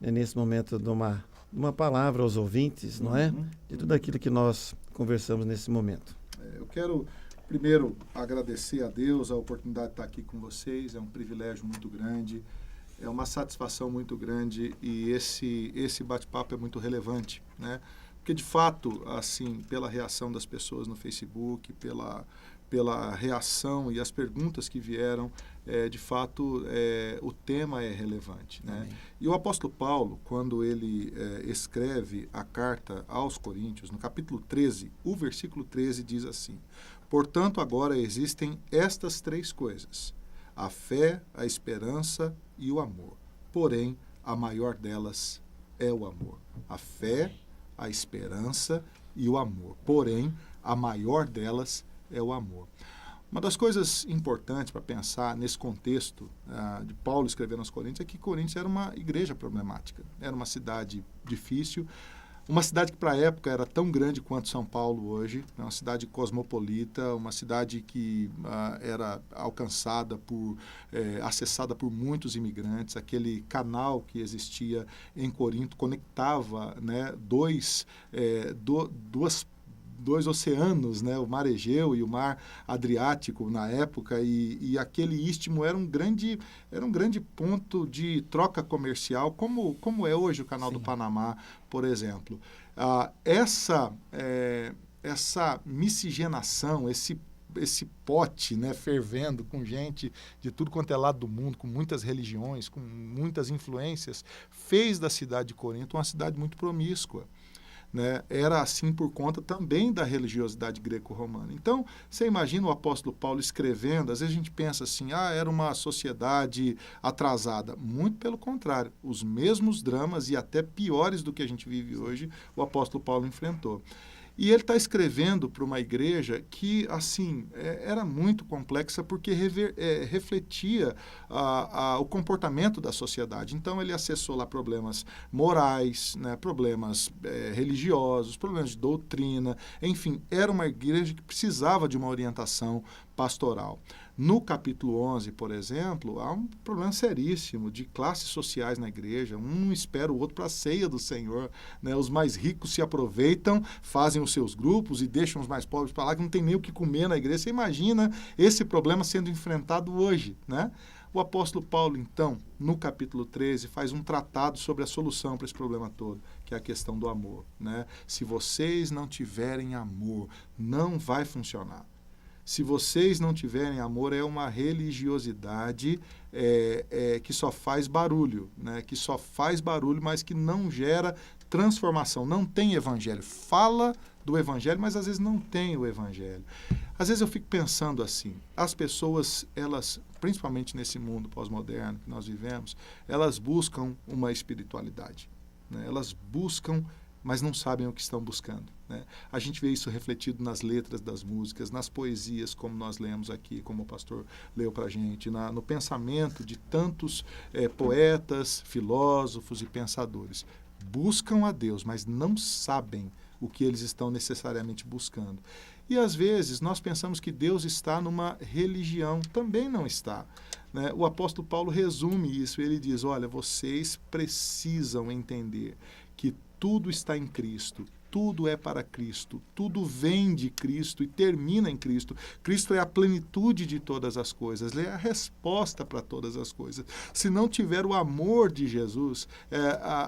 né, nesse momento de uma palavra aos ouvintes, não é? De tudo aquilo que nós conversamos nesse momento. Eu quero primeiro agradecer a Deus a oportunidade de estar aqui com vocês. É um privilégio muito grande, é uma satisfação muito grande, e esse bate-papo é muito relevante, né? Porque de fato, assim, pela reação das pessoas no Facebook, pela reação e as perguntas que vieram, de fato, o tema é relevante, né? E o apóstolo Paulo, quando ele escreve a carta aos Coríntios, no capítulo 13, o versículo 13 diz assim: portanto, agora existem estas três coisas: a fé, a esperança e o amor. Porém, a maior delas é o amor. A fé, a esperança e o amor. Porém, a maior delas é o amor. Uma das coisas importantes para pensar nesse contexto de Paulo escrevendo aos Coríntios é que Coríntios era uma igreja problemática. Era uma cidade difícil, uma cidade que para a época era tão grande quanto São Paulo hoje, uma cidade cosmopolita, uma cidade que era alcançada acessada por muitos imigrantes. Aquele canal que existia em Corinto conectava, né, dois oceanos, né, o Mar Egeu e o Mar Adriático na época, e aquele istmo era um grande ponto de troca comercial, como é hoje o Canal do Panamá, por exemplo. Essa miscigenação, esse pote, né, fervendo com gente de tudo quanto é lado do mundo, com muitas religiões, com muitas influências, fez da cidade de Corinto uma cidade muito promíscua. Né? Era assim por conta também da religiosidade greco-romana. Então, você imagina o apóstolo Paulo escrevendo, às vezes a gente pensa assim, era uma sociedade atrasada. Muito pelo contrário, os mesmos dramas e até piores do que a gente vive hoje, o apóstolo Paulo enfrentou. E ele está escrevendo para uma igreja que, assim, era muito complexa porque refletia o comportamento da sociedade. Então, ele acessou lá problemas morais, né, problemas religiosos, problemas de doutrina. Enfim, era uma igreja que precisava de uma orientação pastoral. No capítulo 11, por exemplo, há um problema seríssimo de classes sociais na igreja. Um não espera o outro para a ceia do Senhor, né? Os mais ricos se aproveitam, fazem os seus grupos e deixam os mais pobres para lá, que não tem nem o que comer na igreja. Você imagina esse problema sendo enfrentado hoje, né? O apóstolo Paulo, então, no capítulo 13, faz um tratado sobre a solução para esse problema todo, que é a questão do amor, né? Se vocês não tiverem amor, não vai funcionar. Se vocês não tiverem amor, é uma religiosidade que só faz barulho, né? Que só faz barulho, mas que não gera transformação, não tem evangelho. Fala do evangelho, mas às vezes não tem o evangelho. Às vezes eu fico pensando assim, as pessoas, elas, principalmente nesse mundo pós-moderno que nós vivemos, elas buscam uma espiritualidade, né? Elas buscam, mas não sabem o que estão buscando, né? A gente vê isso refletido nas letras das músicas, nas poesias, como nós lemos aqui, como o pastor leu para a gente, no pensamento de tantos poetas, filósofos e pensadores. Buscam a Deus, mas não sabem o que eles estão necessariamente buscando. E, às vezes, nós pensamos que Deus está numa religião. Também não está, né? O apóstolo Paulo resume isso. Ele diz, olha, vocês precisam entender que tudo está em Cristo. Tudo é para Cristo, tudo vem de Cristo e termina em Cristo. Cristo é a plenitude de todas as coisas, Ele é a resposta para todas as coisas. Se não tiver o amor de Jesus,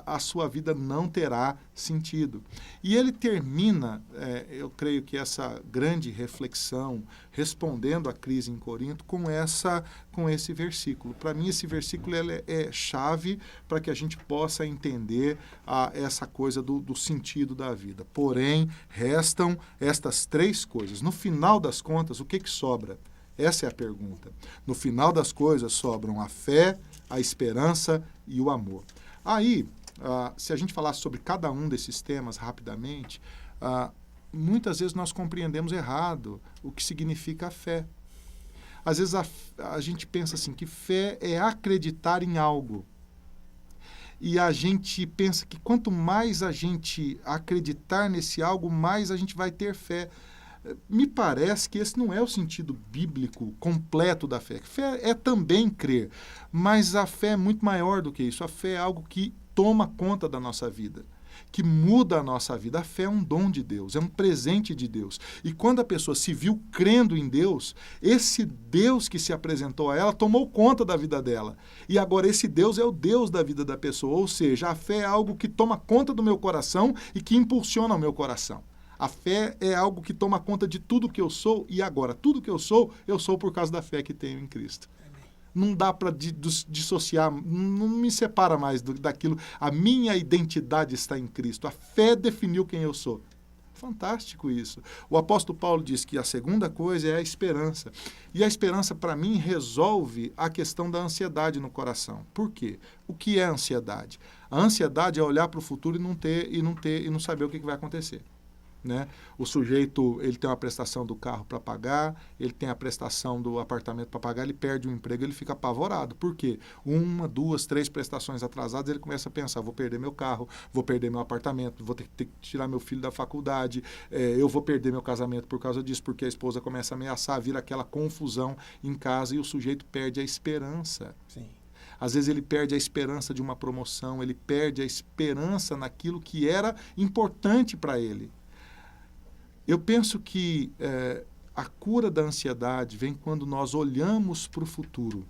a sua vida não terá sentido. E ele termina, eu creio que essa grande reflexão, respondendo à crise em Corinto, com esse versículo. Para mim, esse versículo é chave para que a gente possa entender essa coisa do sentido da vida. Porém, restam estas três coisas. No final das contas, o que sobra? Essa é a pergunta. No final das coisas, sobram a fé, a esperança e o amor. Aí, se a gente falar sobre cada um desses temas rapidamente, muitas vezes nós compreendemos errado o que significa a fé. Às vezes a gente pensa assim, que fé é acreditar em algo. E a gente pensa que quanto mais a gente acreditar nesse algo, mais a gente vai ter fé. Me parece que esse não é o sentido bíblico completo da fé. Fé é também crer, mas a fé é muito maior do que isso. A fé é algo que toma conta da nossa vida, que muda a nossa vida. A fé é um dom de Deus, é um presente de Deus. E quando a pessoa se viu crendo em Deus, esse Deus que se apresentou a ela tomou conta da vida dela. E agora esse Deus é o Deus da vida da pessoa. Ou seja, a fé é algo que toma conta do meu coração e que impulsiona o meu coração. A fé é algo que toma conta de tudo que eu sou e agora tudo que eu sou por causa da fé que tenho em Cristo. Não dá para dissociar, não me separa mais daquilo. A minha identidade está em Cristo. A fé definiu quem eu sou. Fantástico isso. O apóstolo Paulo diz que a segunda coisa é a esperança. E a esperança, para mim, resolve a questão da ansiedade no coração. Por quê? O que é a ansiedade? A ansiedade é olhar para o futuro e não saber o que vai acontecer. Né? O sujeito, ele tem uma prestação do carro para pagar, ele tem a prestação do apartamento para pagar, ele perde o emprego, ele fica apavorado. Por quê? 1, 2, 3 prestações atrasadas, ele começa a pensar, vou perder meu carro, vou perder meu apartamento, vou ter que tirar meu filho da faculdade, eu vou perder meu casamento por causa disso, porque a esposa começa a ameaçar, vira aquela confusão em casa e o sujeito perde a esperança. Sim. Às vezes ele perde a esperança de uma promoção, ele perde a esperança naquilo que era importante para ele. Eu penso que a cura da ansiedade vem quando nós olhamos para o futuro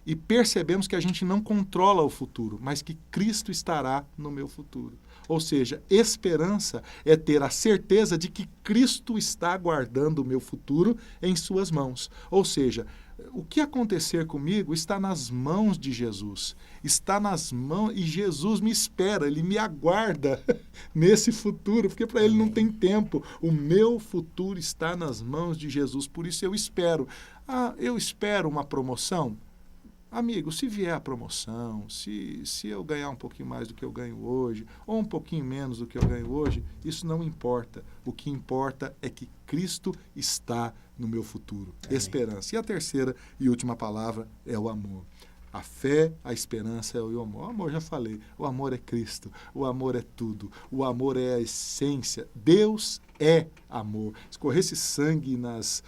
e percebemos que a gente não controla o futuro, mas que Cristo estará no meu futuro. Ou seja, esperança é ter a certeza de que Cristo está guardando o meu futuro em suas mãos. Ou seja, o que acontecer comigo está nas mãos de Jesus. Está nas mãos e Jesus me espera, Ele me aguarda nesse futuro, porque para Ele não tem tempo. O meu futuro está nas mãos de Jesus, por isso eu espero. Eu espero uma promoção? Amigo, se vier a promoção, se eu ganhar um pouquinho mais do que eu ganho hoje, ou um pouquinho menos do que eu ganho hoje, isso não importa. O que importa é que Cristo está no meu futuro. Amém. Esperança. E a terceira e última palavra é o amor. A fé, a esperança e o amor. O amor, já falei, o amor é Cristo, o amor é tudo, o amor é a essência. Deus é amor. Se corresse sangue nas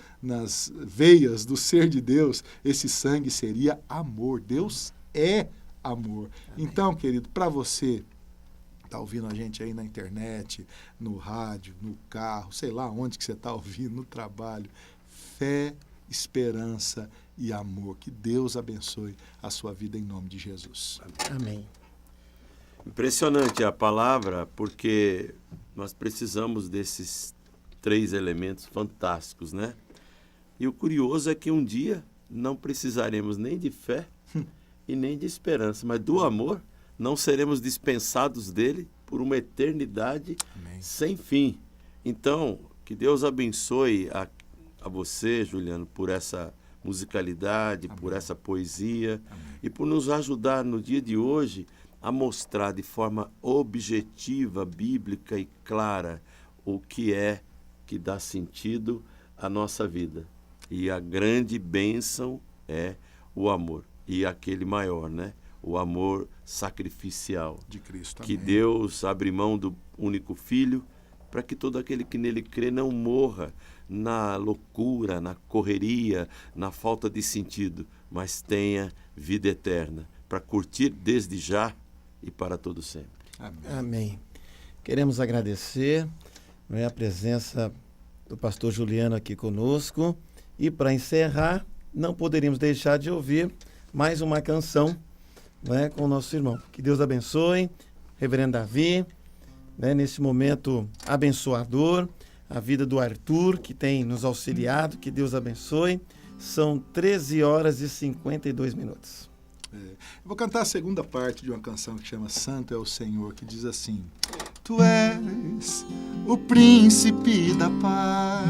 veias do ser de Deus, esse sangue seria amor. Deus é amor. Amém. Então, querido, para você está ouvindo a gente aí na internet, no rádio, no carro, sei lá onde que você está ouvindo, no trabalho, fé, esperança e amor. Que Deus abençoe a sua vida em nome de Jesus. Amém. Impressionante a palavra, porque nós precisamos desses 3 elementos fantásticos, né? E o curioso é que um dia não precisaremos nem de fé e nem de esperança, mas do amor não seremos dispensados dele por uma eternidade Amém. Sem fim. Então, que Deus abençoe a você, Juliano, por essa musicalidade, Amém. Por essa poesia Amém. E por nos ajudar no dia de hoje a mostrar de forma objetiva, bíblica e clara o que é que dá sentido à nossa vida. E a grande bênção é o amor. E aquele maior, né? O amor sacrificial. De Cristo. Que Amém. Deus abre mão do único Filho para que todo aquele que nele crê não morra na loucura, na correria, na falta de sentido, mas tenha vida eterna para curtir desde já e para todo sempre. Amém. Amém. Queremos agradecer, a presença do pastor Juliano aqui conosco. E para encerrar, não poderíamos deixar de ouvir mais uma canção, com o nosso irmão. Que Deus abençoe, reverendo Davi, nesse momento abençoador, a vida do Arthur, que tem nos auxiliado. Que Deus abençoe. São 13h52. Eu vou cantar a segunda parte de uma canção que chama Santo é o Senhor, que diz assim: Tu és o príncipe da paz,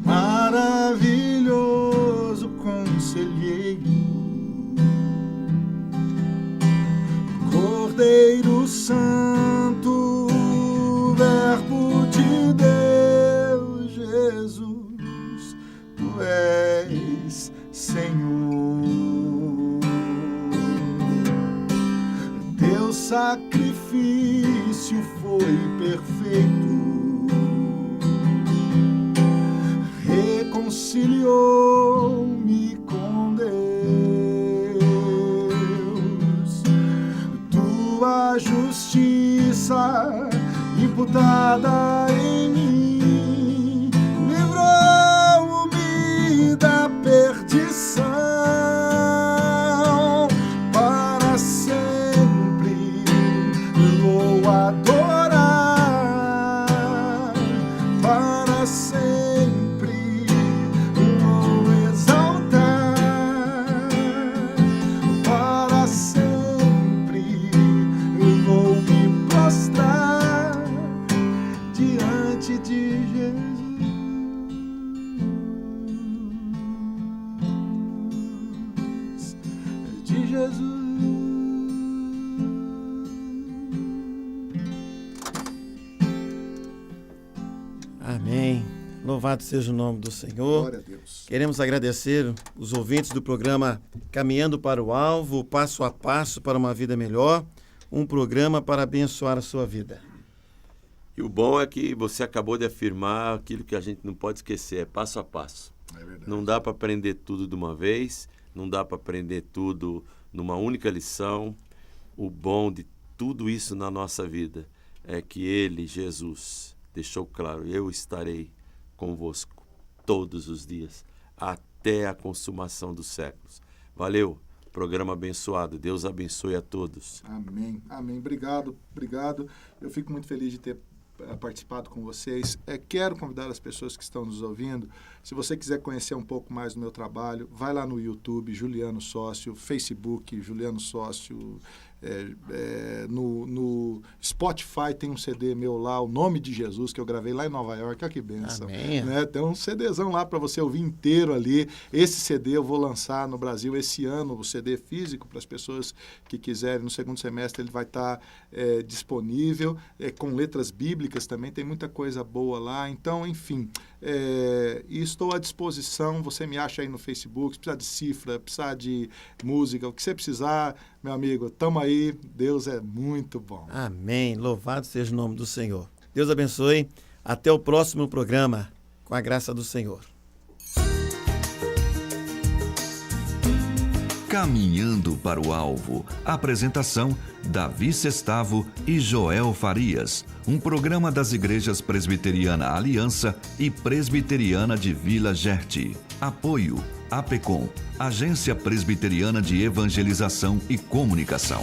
maravilhoso conselheiro, Cordeiro Santo, Verbo de Deus, Jesus, Tu és Senhor. Teu sacrifício foi perfeito, reconciliou-me com Deus. Tua justiça imputada em mim livrou-me da perdição. Para sempre vou adorar, para sempre vou exaltar, para sempre vou me prostrar diante de Jesus. Amém. Louvado seja o nome do Senhor. Glória a Deus. Queremos agradecer os ouvintes do programa Caminhando para o Alvo, passo a passo para uma vida melhor, um programa para abençoar a sua vida. E o bom é que você acabou de afirmar aquilo que a gente não pode esquecer, é passo a passo. É verdade. Não dá para aprender tudo de uma vez, não dá para aprender tudo numa única lição. O bom de tudo isso na nossa vida é que Ele, Jesus, deixou claro: eu estarei convosco todos os dias, até a consumação dos séculos. Valeu, programa abençoado. Deus abençoe a todos. Amém, amém. Obrigado. Eu fico muito feliz de ter participado com vocês. Quero convidar as pessoas que estão nos ouvindo, se você quiser conhecer um pouco mais do meu trabalho, vai lá no YouTube, Juliano Sócio, Facebook, Juliano Sócio, no Spotify tem um CD meu lá, O Nome de Jesus, que eu gravei lá em Nova York. Olha que bênção. Né? Tem um CDzão lá para você ouvir inteiro ali. Esse CD eu vou lançar no Brasil esse ano, o CD físico, para as pessoas que quiserem. No segundo semestre ele vai estar disponível, com letras bíblicas também, tem muita coisa boa lá. Então, enfim, E estou à disposição. Você me acha aí no Facebook, se precisar de cifra, precisar de música, o que você precisar, meu amigo, tamo aí. Deus é muito bom. Amém. Louvado seja o nome do Senhor. Deus abençoe. Até o próximo programa, com a graça do Senhor. Caminhando para o Alvo. Apresentação: Davi Sestavo e Joel Farias. Um programa das igrejas Presbiteriana Aliança e Presbiteriana de Vila Gerte. Apoio: APECOM, Agência Presbiteriana de Evangelização e Comunicação.